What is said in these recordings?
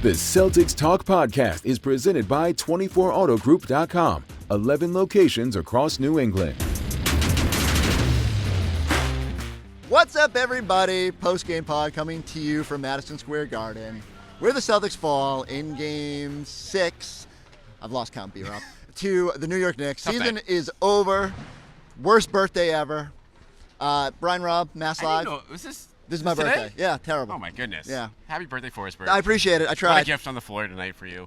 The Celtics Talk Podcast is presented by 24autogroup.com, 11 locations across New England. What's up, everybody? Post-game pod coming to you from Madison Square Garden, where the Celtics fall in Game 6. I've lost count, B-Rob. To the New York Knicks. Season is over. Worst birthday ever. Brian Robb, Mass Live. This is my today? birthday. Yeah, terrible. Oh, my goodness. Yeah. Happy birthday, Forsberg. I appreciate it. I tried. What a gift on the floor tonight for you.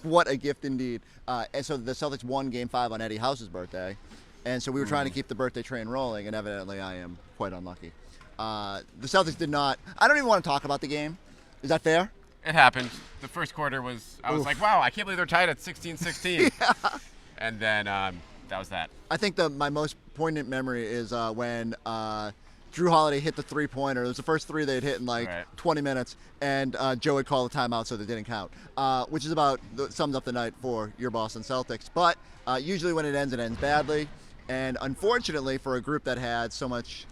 What a gift indeed. And so the Celtics won Game 5 on Eddie House's birthday. And so we were trying to keep the birthday train rolling, and evidently I am quite unlucky. The Celtics did not. I don't even want to talk about the game. Is that fair? It happened. The first quarter was, I was like, wow, I can't believe they're tied at 16-16. Yeah. And then that was that. I think my most poignant memory is when Drew Holiday hit the three-pointer. It was the first three they'd hit in 20 minutes, and Joe had called a timeout so they didn't count, which is sums up the night for your Boston Celtics. But usually when it ends badly. And unfortunately for a group that had so much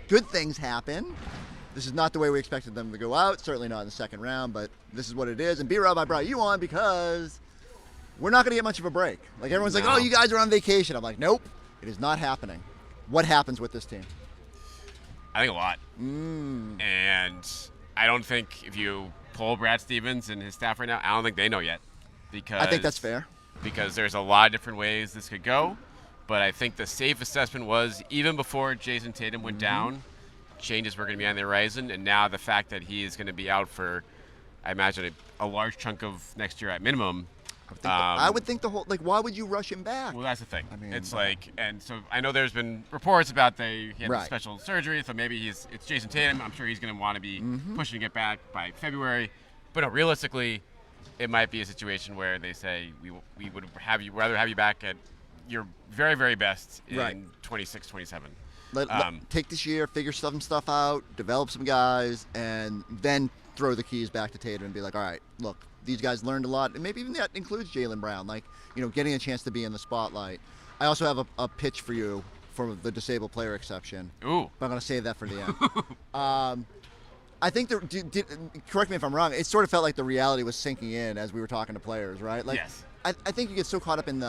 good things happen, this is not the way we expected them to go out, certainly not in the second round, but this is what it is. And B-Rob, I brought you on because we're not going to get much of a break. Like, everyone's like, oh, you guys are on vacation. I'm like, nope, it is not happening. What happens with this team? I think a lot. And I don't think if you pull Brad Stevens and his staff right now, I don't think they know yet. Because I think that's fair. Because there's a lot of different ways this could go. But I think the safe assessment was, even before Jason Tatum went down, changes were going to be on the horizon. And now the fact that he is going to be out for, I imagine, a large chunk of next year at minimum. I would think why would you rush him back? Well, that's the thing. I mean, it's and so I know there's been reports about he had a special surgery, so maybe it's Jason Tatum. I'm sure he's going to want to be pushing to get back by February. But no, realistically, it might be a situation where they say we would rather have you back at your very, very best in 26, 27. Take this year, figure some stuff out, develop some guys, and then throw the keys back to Tatum and be like, all right, look, these guys learned a lot, and maybe even that includes Jaylen Brown, getting a chance to be in the spotlight. I also have a pitch for you for the disabled player exception. Ooh. But I'm going to save that for the end. I think, correct me if I'm wrong, it sort of felt like the reality was sinking in as we were talking to players, right? Yes. I think you get so caught up in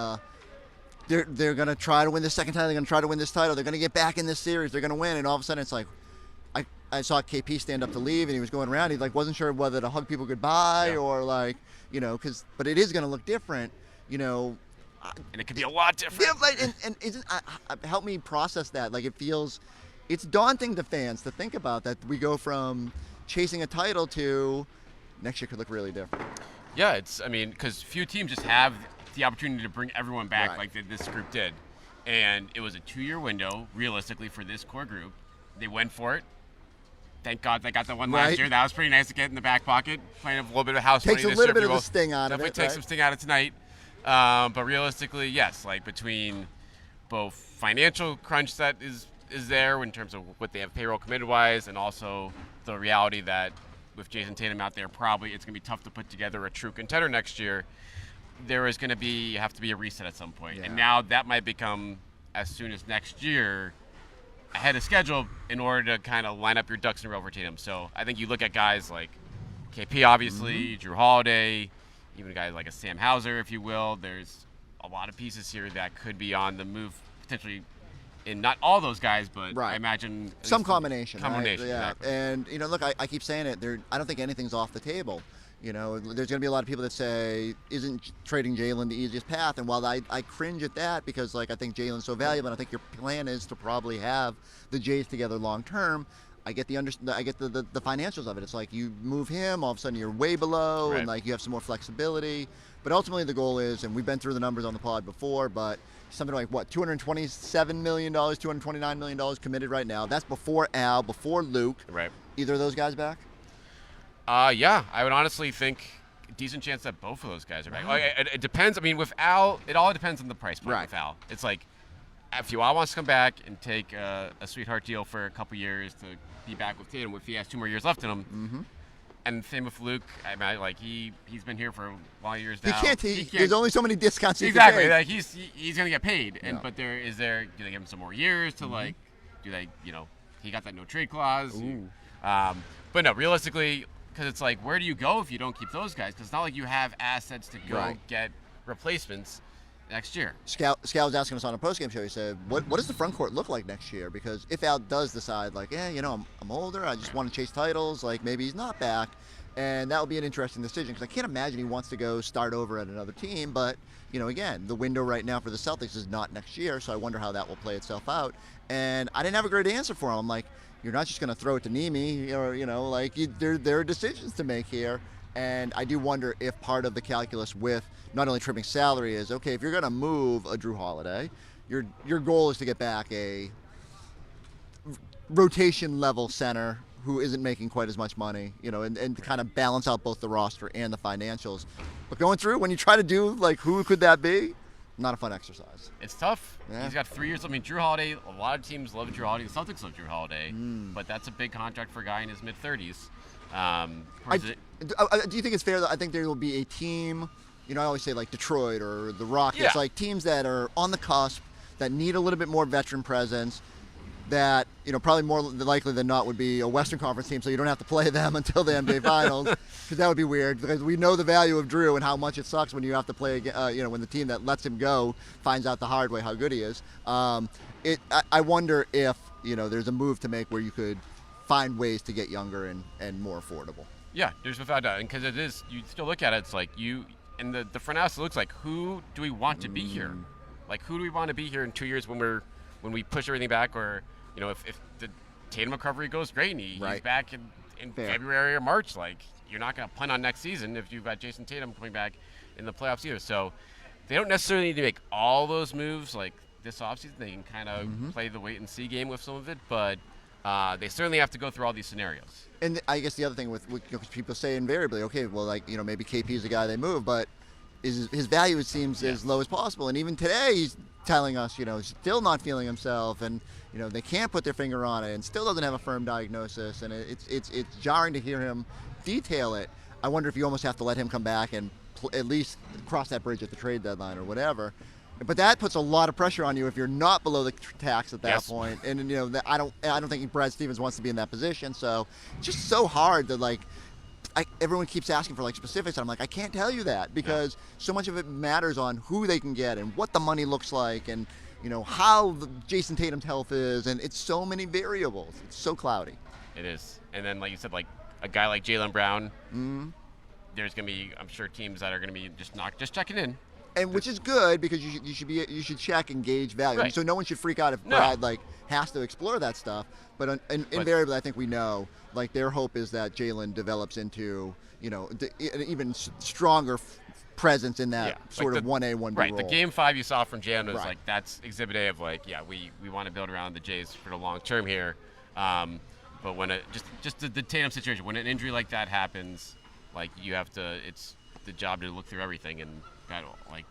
they're going to try to win this second title, they're going to try to win this title, they're going to get back in this series, they're going to win, and all of a sudden it's like, I saw KP stand up to leave, and he was going around. He wasn't sure whether to hug people goodbye or but it is going to look different, And it could be a lot different. Yeah, and isn't help me process that. It's daunting to fans to think about that we go from chasing a title to next year could look really different. Yeah, because few teams just have the opportunity to bring everyone back like this group did, and it was a 2-year window realistically for this core group. They went for it. Thank God they got the one last year. That was pretty nice to get in the back pocket. Playing a little bit of house money this year. Takes a little bit of the sting out of it. Definitely takes some sting out of tonight. But realistically, yes, between both financial crunch that is there in terms of what they have payroll committed-wise, and also the reality that with Jason Tatum out there, probably it's going to be tough to put together a true contender next year. There is going to have to be a reset at some point. Yeah. And now that might become, as soon as next year, ahead of schedule in order to kind of line up your ducks in a row for Tatum. So I think you look at guys like KP, obviously, Drew Holiday, even a guy like a Sam Hauser, if you will. There's a lot of pieces here that could be on the move, potentially, in not all those guys, but I imagine some combination. Combination, yeah. Exactly. And, look, I keep saying it. I don't think anything's off the table. There's going to be a lot of people that say, isn't trading Jaylen the easiest path? And while I cringe at that because, I think Jaylen's so valuable, and I think your plan is to probably have the Jays together long term, I get the financials of it. It's like you move him, all of a sudden you're way below, and, you have some more flexibility. But ultimately the goal is, and we've been through the numbers on the pod before, but something like, $227 million, $229 million committed right now. That's before Al, before Luke. Right. Either of those guys back? Yeah, I would honestly think a decent chance that both of those guys are back. It depends. With Al, it all depends on the price point with Al. It's like, if Al wants to come back and take a sweetheart deal for a couple years to be back with Tatum, if he has 2 more years left in him, and same with Luke. He's been here for a lot of years now. He can't. There's only so many discounts he can take. Exactly. He's going to get paid. But do they give him some more years to do they he got that no trade clause? But no, realistically, because it's like, where do you go if you don't keep those guys? Because it's not like you have assets to go get replacements next year. Scout was asking us on a postgame show. He said, "What does the front court look like next year? Because if Al does decide, like, I'm older, I just want to chase titles, like maybe he's not back, and that would be an interesting decision because I can't imagine he wants to go start over at another team. But again, the window right now for the Celtics is not next year, so I wonder how that will play itself out. And I didn't have a great answer for him. I'm like, you're not just going to throw it to Nemi, or there are decisions to make here. And I do wonder if part of the calculus with not only trimming salary is, okay, if you're going to move a Drew Holiday, your goal is to get back a rotation level center who isn't making quite as much money, and kind of balance out both the roster and the financials. But going through, when you try to do, like, who could that be? Not a fun exercise. It's tough. Yeah. He's got 3 years. I mean, Drew Holiday, a lot of teams love Drew Holiday. The Celtics love Drew Holiday, but that's a big contract for a guy in his mid-30s. Do you think it's fair that I think there will be a team, I always say like Detroit or the Rockets, like teams that are on the cusp, that need a little bit more veteran presence, that, probably more likely than not would be a Western Conference team, so you don't have to play them until the NBA Finals, because that would be weird, because we know the value of Drew and how much it sucks when you have to play, when the team that lets him go finds out the hard way how good he is. I wonder if, there's a move to make where you could find ways to get younger and more affordable. Yeah, there's without doubt, and because it is, you still look at it, it's like and the front office looks like, who do we want to be here? Like, who do we want to be here in 2 years when we push everything back, or if the Tatum recovery goes great and he's back in February or March, like, you're not going to punt on next season if you've got Jason Tatum coming back in the playoffs either. So they don't necessarily need to make all those moves like this offseason. They can kind of play the wait and see game with some of it, but they certainly have to go through all these scenarios. And I guess the other thing with people say invariably, okay, well, like, maybe KP is the guy they move, but his value, it seems, as low as possible. And even today, he's telling us, still not feeling himself, and they can't put their finger on it, and still doesn't have a firm diagnosis. And it's jarring to hear him detail it. I wonder if you almost have to let him come back and at least cross that bridge at the trade deadline or whatever. But that puts a lot of pressure on you if you're not below the tax at that point. And I don't think Brad Stevens wants to be in that position. So it's just so hard to everyone keeps asking for specifics, and I'm like, I can't tell you that, because so much of it matters on who they can get and what the money looks like, and how Jason Tatum's health is, and it's so many variables. It's so cloudy. It is. And then, like you said, like a guy like Jaylen Brown, there's gonna be, I'm sure, teams that are gonna be just checking in. And which is good, because you should check and gauge value. Right. So no one should freak out if Brad has to explore that stuff. But invariably, I think we know, their hope is that Jaylen develops into an even stronger presence in that sort of 1A, 1B role. Right. The game 5 you saw from Jaylen was that's exhibit A of we want to build around the Jays for the long term here. But when just the Tatum situation, when an injury like that happens, you have to, it's the job to look through everything, and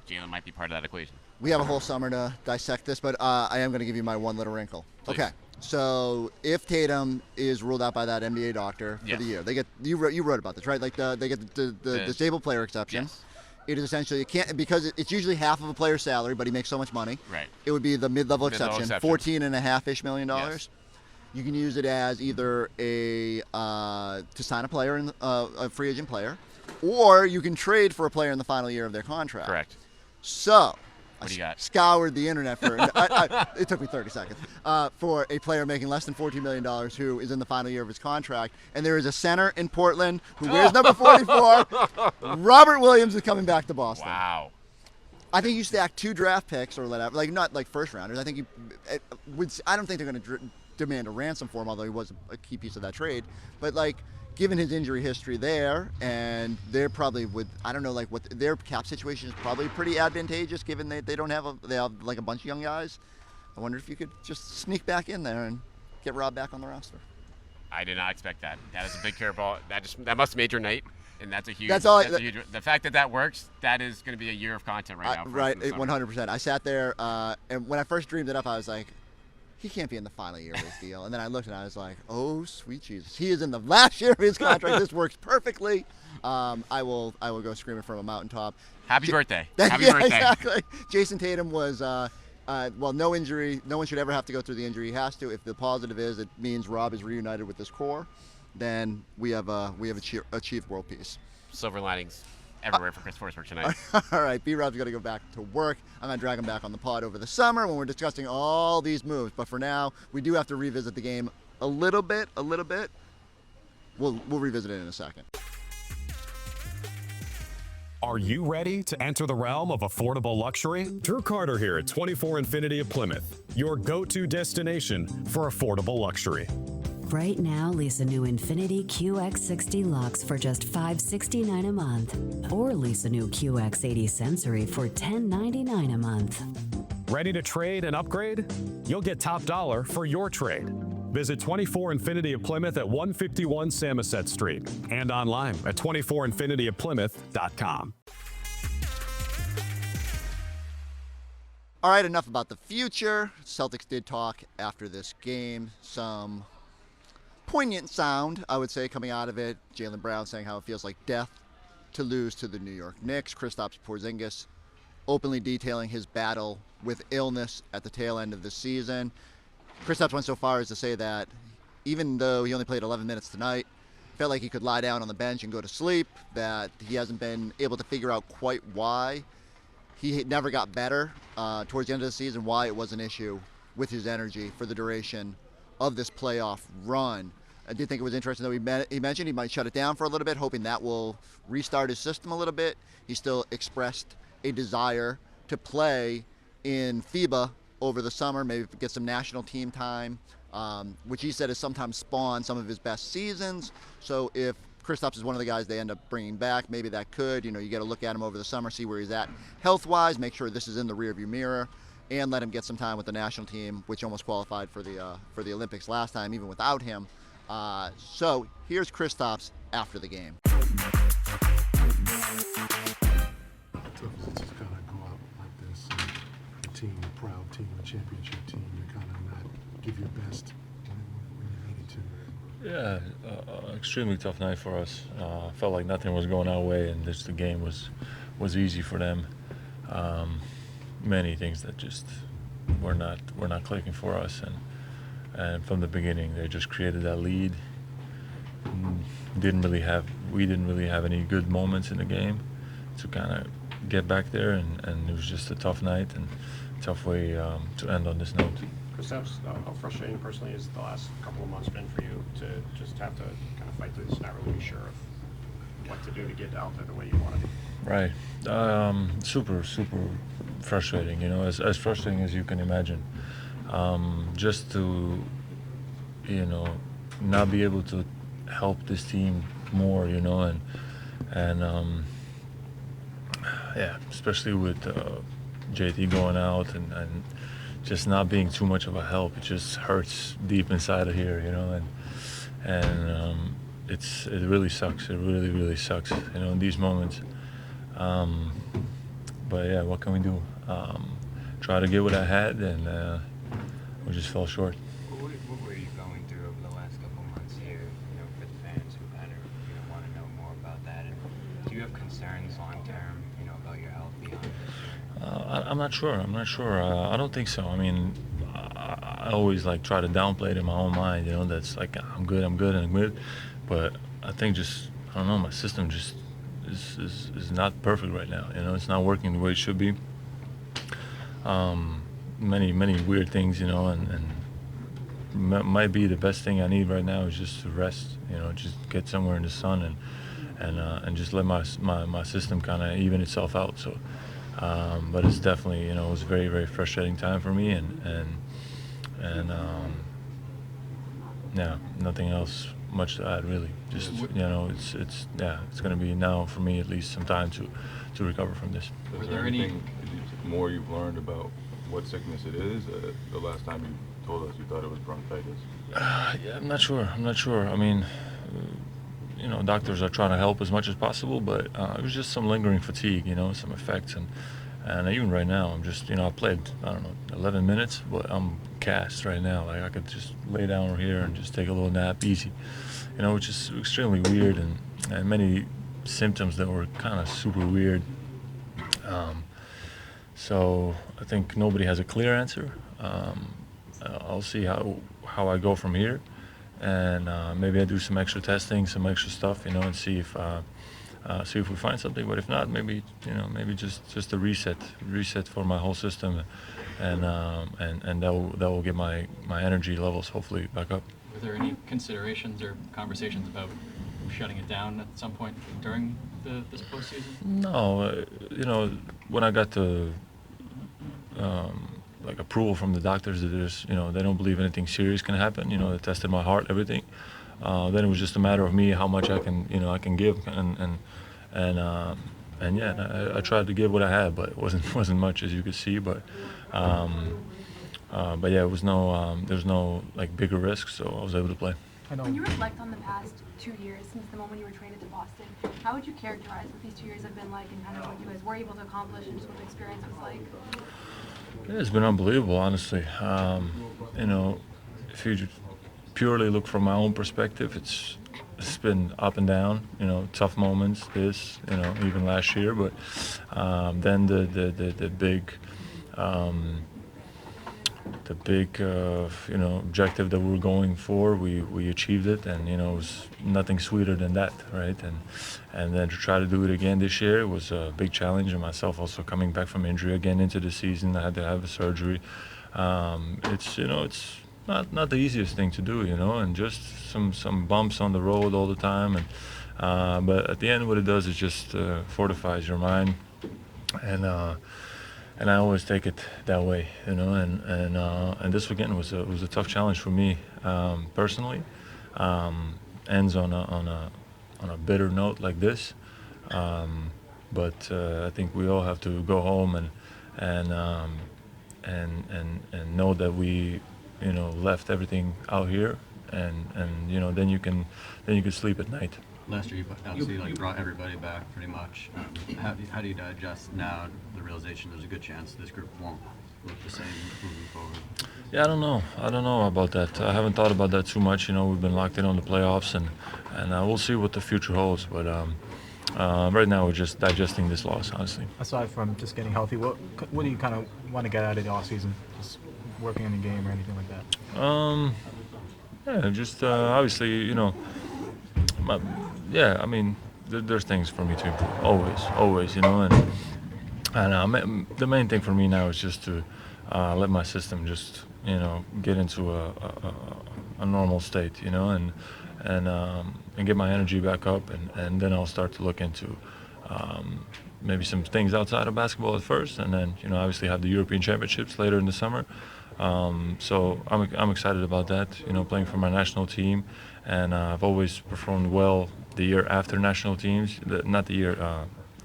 Jaylen might be part of that equation. We have a whole summer to dissect this, but I am going to give you my one little wrinkle. Please. Okay, so if Tatum is ruled out by that NBA doctor for the year, they get you wrote about this, right? They get the disabled player exception. Yes. It is essentially, it can't, because it's usually half of a player's salary, but he makes so much money. Right. It would be the mid-level exception, $14.5-ish million. Yes. You can use it as either to sign a player, a free agent player, or you can trade for a player in the final year of their contract. Correct. So, what do you got? Scoured the internet for it took me 30 seconds for a player making less than $14 million who is in the final year of his contract. And there is a center in Portland who wears number 44. Robert Williams is coming back to Boston. Wow. I think you stack 2 draft picks or whatever, not first rounders. I think I don't think they're going to demand a ransom for him, although he was a key piece of that trade. But given his injury history there, and they're probably I don't know, what their cap situation is probably pretty advantageous, given they have a bunch of young guys. I wonder if you could just sneak back in there and get Rob back on the roster. I did not expect that. That is a big curveball. That must have made your night, and that's a huge. The fact that works, that is going to be a year of content right now. Right, 100%. I sat there, and when I first dreamed it up, I was like, he can't be in the final year of his deal. And then I looked and I was like, oh, sweet Jesus. He is in the last year of his contract. This works perfectly. I will go screaming from a mountaintop. Happy birthday. Happy birthday. Exactly. Jason Tatum was, no injury. No one should ever have to go through the injury. He has to. If the positive is, it means Rob is reunited with this core. then we have achieved world peace. Silver linings everywhere for Chris Forsberg tonight. All right, B-Rob's got to go back to work. I'm going to drag him back on the pod over the summer when we're discussing all these moves. But for now, we do have to revisit the game a little bit. We'll revisit it in a second. Are you ready to enter the realm of affordable luxury? Drew Carter here at 24 Infinity of Plymouth, your go-to destination for affordable luxury. Right now, lease a new Infinity QX60 Lux for just $569 a month. Or lease a new QX80 Sensory for $1099 a month. Ready to trade and upgrade? You'll get top dollar for your trade. Visit 24 Infinity of Plymouth at 151 Samoset Street and online at 24infinityofplymouth.com. All right, enough about the future. Celtics did talk after this game. Some poignant sound, I would say, coming out of it. Jaylen Brown saying how it feels like death to lose to the New York Knicks. Kristaps Porzingis openly detailing his battle with illness at the tail end of the season. Kristaps went so far as to say that even though he only played 11 minutes tonight, felt like he could lie down on the bench and go to sleep, that he hasn't been able to figure out quite why he never got better towards the end of the season, why it was an issue with his energy for the duration of this playoff run. I did think it was interesting, though, he mentioned he might shut it down for a little bit, hoping that will restart his system a little bit. He still expressed a desire to play in FIBA over the summer, maybe get some national team time, which he said has sometimes spawned some of his best seasons. So if Kristaps is one of the guys they end up bringing back, maybe that could, you get to look at him over the summer, see where he's at health-wise, make sure this is in the rearview mirror, and let him get some time with the national team, which almost qualified for the Olympics last time, even without him. So here's Kristaps after the game. Team, a proud team, a championship team, you kind of not give your best when you needed to. Yeah, extremely tough night for us. Felt like nothing was going our way, and the game was easy for them. Many things that just were not clicking for us, and from the beginning they just created that lead. We didn't really have any good moments in the game to kind of get back there, and it was just a tough night and tough way to end on this note. Kristaps, how frustrating personally is the last couple of months been for you to just have to kind of fight through this, not really be sure of what to do to get out there the way you want to be? Right. Super frustrating, as frustrating as you can imagine. Just to, not be able to help this team more, and yeah, especially with JT going out and just not being too much of a help. It just hurts deep inside of here, and it really sucks. It really sucks, in these moments. But yeah, what can we do? Try to get what I had, and we just fell short. What were you going through over the last couple months here, for the fans who kind of want to know more about that? And do you have concerns long term, about your health beyond this year? I'm not sure. I don't think so. I mean, I always try to downplay it in my own mind. That's like I'm good. But I think I don't know. My system just is not perfect right now. It's not working the way it should be. Many weird things. And might be the best thing I need right now is just to rest. Just get somewhere in the sun and just let my system kind of even itself out. So. But it's definitely, it was a very, very frustrating time for me, and yeah, nothing else much to add really. Just it's going to be now for me at least some time to recover from this. Is there anything more you've learned about what sickness it is? The last time you told us you thought it was bronchitis. Yeah, I'm not sure. I mean, doctors are trying to help as much as possible, but it was just some lingering fatigue, some effects, and even right now, I'm just, I played, 11 minutes, but I'm gassed right now. I could just lay down over here and just take a little nap, easy, which is extremely weird, and many symptoms that were kind of super weird. So I think nobody has a clear answer. I'll see how I go from here. maybe I do some extra testing, some extra stuff, and see if we find something. But if not, maybe just a reset for my whole system, and that will get my energy levels hopefully back up. Were there any considerations or conversations about shutting it down at some point during this postseason? No, when I got the approval from the doctors that they don't believe anything serious can happen. They tested my heart, everything. Then it was just a matter of me how much I can give, and I tried to give what I had, but it wasn't much, as you could see. But yeah, it was there's no bigger risk, so I was able to play. When you reflect on the past 2 years since the moment you were traded to Boston, how would you characterize what these 2 years have been like, and kind of what you guys were able to accomplish, and just what the experience was like? Yeah, it's been unbelievable, honestly. If you purely look from my own perspective, it's been up and down. Tough moments. Even last year, but then the big objective that we were going for, we achieved it, and it was nothing sweeter than that, right? And then to try to do it again this year was a big challenge, and myself also coming back from injury again into the season. I had to have a surgery. It's not the easiest thing to do, and just some bumps on the road all the time, and but at the end what it does is just fortifies your mind, and I always take it that way, and this weekend was a tough challenge for me personally. Ends on a bitter note like this, but I think we all have to go home and know that we left everything out here, and then you can sleep at night. Last year, you obviously brought everybody back pretty much. How do you digest now the realization there's a good chance this group won't look the same moving forward? Yeah, I don't know about that. I haven't thought about that too much. We've been locked in on the playoffs, and we'll see what the future holds. But right now, we're just digesting this loss, honestly. Aside from just getting healthy, what do you kind of want to get out of the off season? Just working on the game or anything like that? Yeah, just obviously, I mean, there's things for me to improve, always, and the main thing for me now is just to let my system just, get into a normal state, and get my energy back up, and then I'll start to look into maybe some things outside of basketball at first, and then, obviously have the European Championships later in the summer. So I'm excited about that, playing for my national team, and I've always performed well the year after national teams, the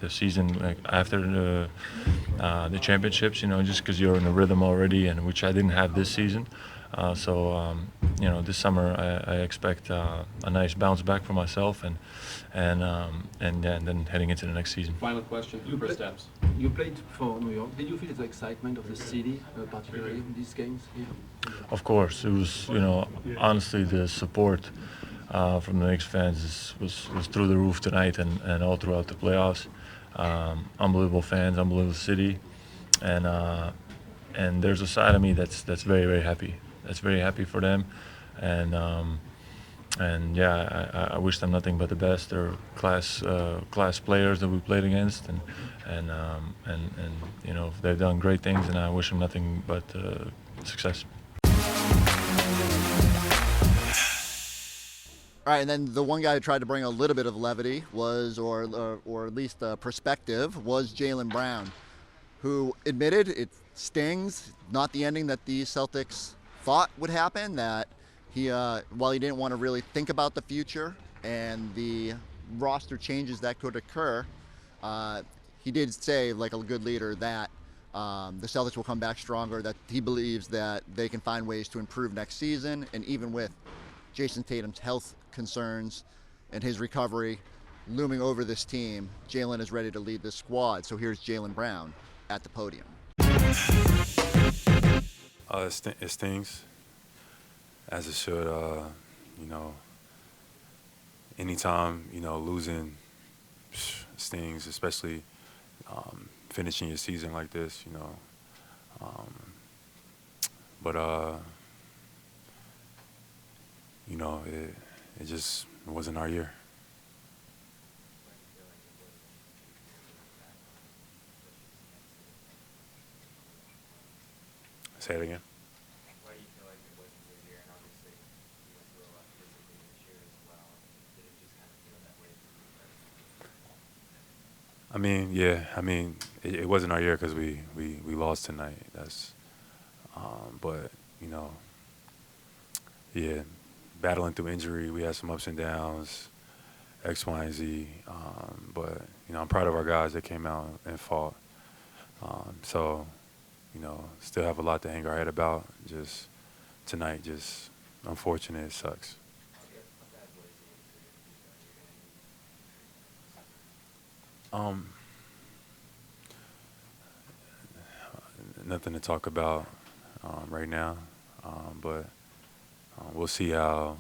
season after the championships, just because you're in a rhythm already, and which I didn't have this season. So this summer I expect a nice bounce back for myself, and then heading into the next season. Final question, Kristaps. You played for New York. Did you feel the excitement of the city, particularly in these games? Yeah. Of course, it was. Honestly, the support from the Knicks fans was through the roof tonight, and all throughout the playoffs. Unbelievable fans, unbelievable city, and there's a side of me that's very, very happy. That's very happy for them, and yeah, I wish them nothing but the best. They're class players that we played against, and they've done great things, and I wish them nothing but success. All right, and then the one guy who tried to bring a little bit of levity was, or at least perspective, was Jaylen Brown, who admitted it stings, not the ending that the Celtics thought would happen, that he, while he didn't want to really think about the future and the roster changes that could occur, he did say, like a good leader, that the Celtics will come back stronger, that he believes that they can find ways to improve next season, and even with Jason Tatum's health concerns and his recovery looming over this team, Jaylen is ready to lead this squad. So here's Jaylen Brown at the podium. It stings, as it should. Anytime, losing stings, especially finishing your season like this, but it just wasn't our year. Say it again. Why do you feel like it wasn't your year? And obviously, you went through a lot physically this year as well. Did it just kind of feel that way for you? It wasn't our year because we lost tonight. But battling through injury, we had some ups and downs, X, Y, and Z. But I'm proud of our guys that came out and fought. Still have a lot to hang our head about. Just tonight, just unfortunate. It sucks. Nothing to talk about right now, but we'll see how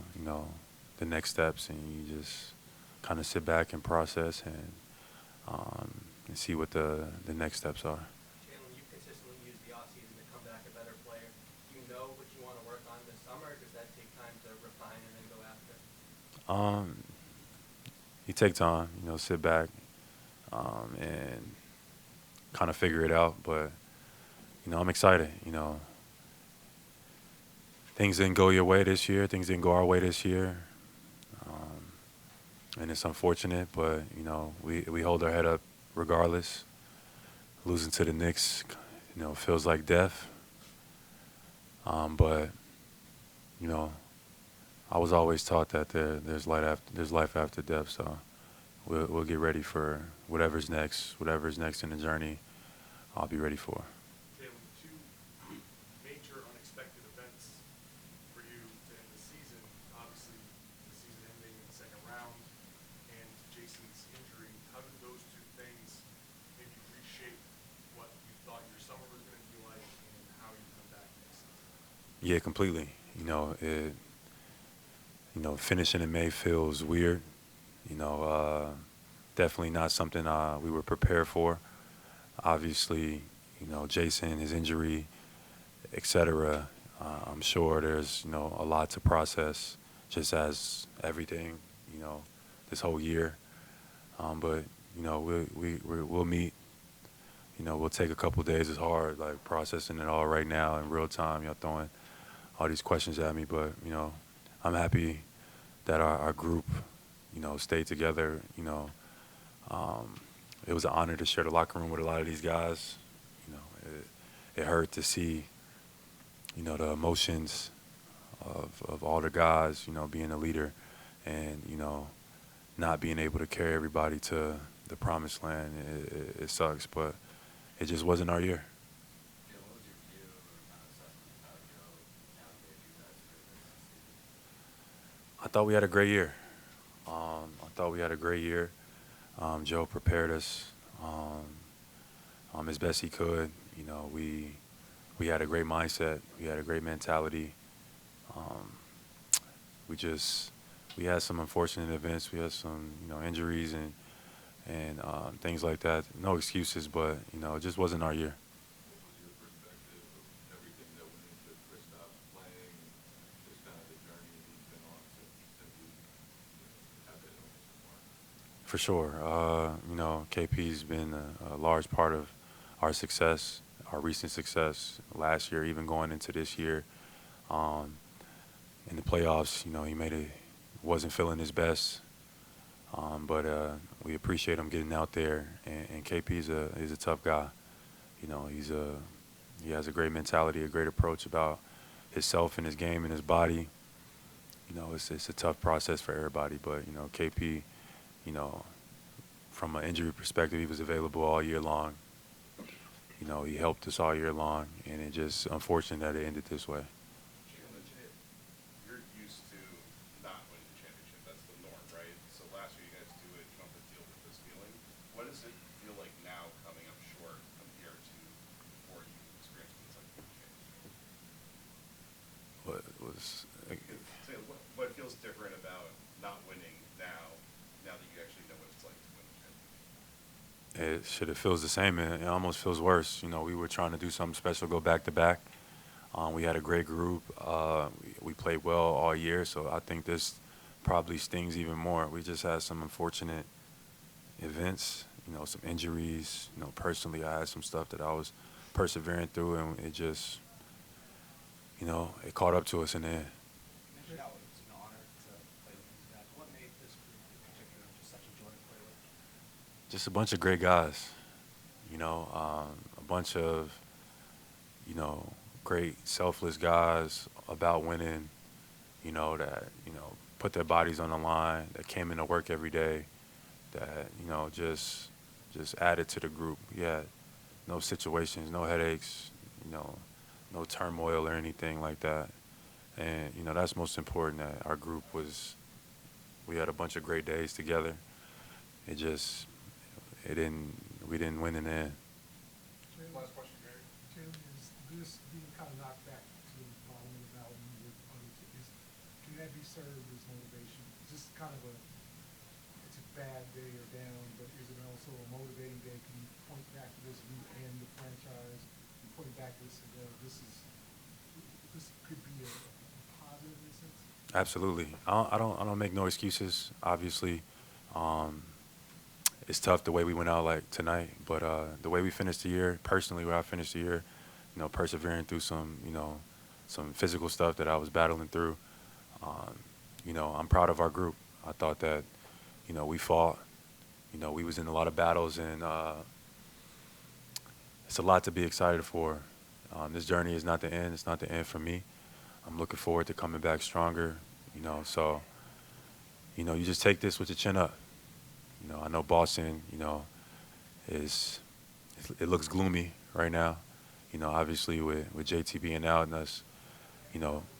the next steps, and you just kind of sit back and process and see what the next steps are. Jaylen, you've consistently used the offseason to come back a better player. Do you know what you want to work on this summer, or does that take time to refine and then go after? You take time, sit back and kind of figure it out. But, I'm excited. Things didn't go your way this year. Things didn't go our way this year. And it's unfortunate, but, we hold our head up regardless. Losing to the Knicks, feels like death. But, I was always taught that there's life after death. So we'll get ready for whatever's next in the journey. I'll be ready for. Jaylen, two major unexpected events for you to end the season. Obviously, the season ending in the second round and Jason's injury. How did those two things maybe reshape what you thought your summer was going to be like and how you come back next season? Yeah, completely. Finishing in May feels weird. Definitely not something we were prepared for. Obviously, Jason, his injury, etc. I'm sure there's, a lot to process, just as everything, this whole year. But, we'll meet. We'll take a couple days. It's hard, like, processing it all right now in real time. Y'all throwing all these questions at me. But, I'm happy that our group, stayed together. It was an honor to share the locker room with a lot of these guys. It hurt to see, the emotions of all the guys, being a leader and, not being able to carry everybody to the promised land. It sucks, but it just wasn't our year. I thought we had a great year. Joe prepared us as best he could. We had a great mindset. We had a great mentality. We had some unfortunate events. We had some, injuries and things like that. No excuses, but, it just wasn't our year. For sure. KP's been a large part of our success, our recent success last year, even going into this year. In the playoffs, he wasn't feeling his best, but we appreciate him getting out there. And KP is a tough guy. He has a great mentality, a great approach about himself and his game and his body. It's a tough process for everybody, but KP. From an injury perspective, he was available all year long. He helped us all year long, and it's just unfortunate that it ended this way. You're used to not winning the championship. That's the norm, right? So last year you guys do it, you don't have to deal with this feeling. What does it feel like now coming up short compared to before you experienced this like championship? What feels different about not winning now that you actually know what it's like to win the championship? It feels the same. It almost feels worse. We were trying to do something special, go back to back. We had a great group. We played well all year, so I think this probably stings even more. We just had some unfortunate events, some injuries. Personally, I had some stuff that I was persevering through, and it just, it caught up to us in the end. Just a bunch of great guys, a bunch of, great selfless guys about winning, that, put their bodies on the line, that came into work every day, that, just added to the group. Yeah, no situations, no headaches, no turmoil or anything like that. And, that's most important, that our group we had a bunch of great days together. We didn't win in the end. Last question, Gary. Tim, is this being kind of knocked back to the bottom of the mountain with other teams? Can that be served as motivation? Is this kind of it's a bad day or down, but is it also a motivating day? Can you point back to this, you and the franchise, and point back to this and go, this could be a positive in a sense? Absolutely. I don't make no excuses. Obviously, it's tough the way we went out like tonight, but the way we finished the year, personally, where I finished the year, persevering through some physical stuff that I was battling through. I'm proud of our group. I thought that, we fought. We was in a lot of battles, and it's a lot to be excited for. This journey is not the end. It's not the end for me. I'm looking forward to coming back stronger. So, you just take this with your chin up. I know Boston, it looks gloomy right now. Obviously with JT being out and us,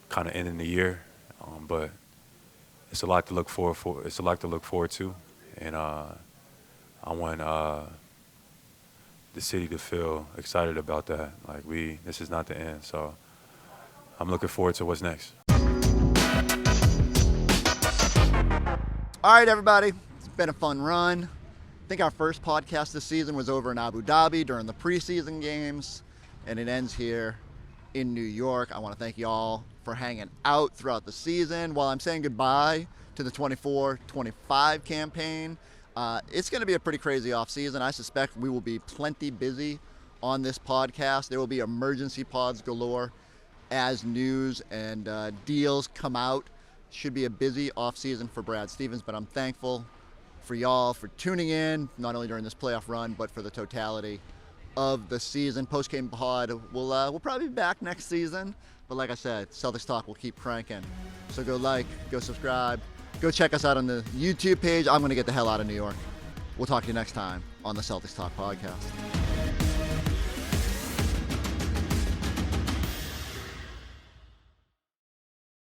kind of ending the year. But it's a lot to look forward It's a lot to look forward to, and I want the city to feel excited about that. Like this is not the end. So I'm looking forward to what's next. All right, everybody. Been a fun run. I think our first podcast this season was over in Abu Dhabi during the preseason games, and it ends here in New York. I want to thank you all for hanging out throughout the season. While I'm saying goodbye to the 24-25 campaign, it's going to be a pretty crazy offseason. I suspect we will be plenty busy on this podcast. There will be emergency pods galore as news and deals come out. Should be a busy offseason for Brad Stevens, but I'm thankful for y'all for tuning in, not only during this playoff run, but for the totality of the season. Post-game pod, we'll probably be back next season, but like I said, Celtics Talk will keep cranking. So go like, go subscribe, go check us out on the YouTube page. I'm going to get the hell out of New York. We'll talk to you next time on the Celtics Talk Podcast.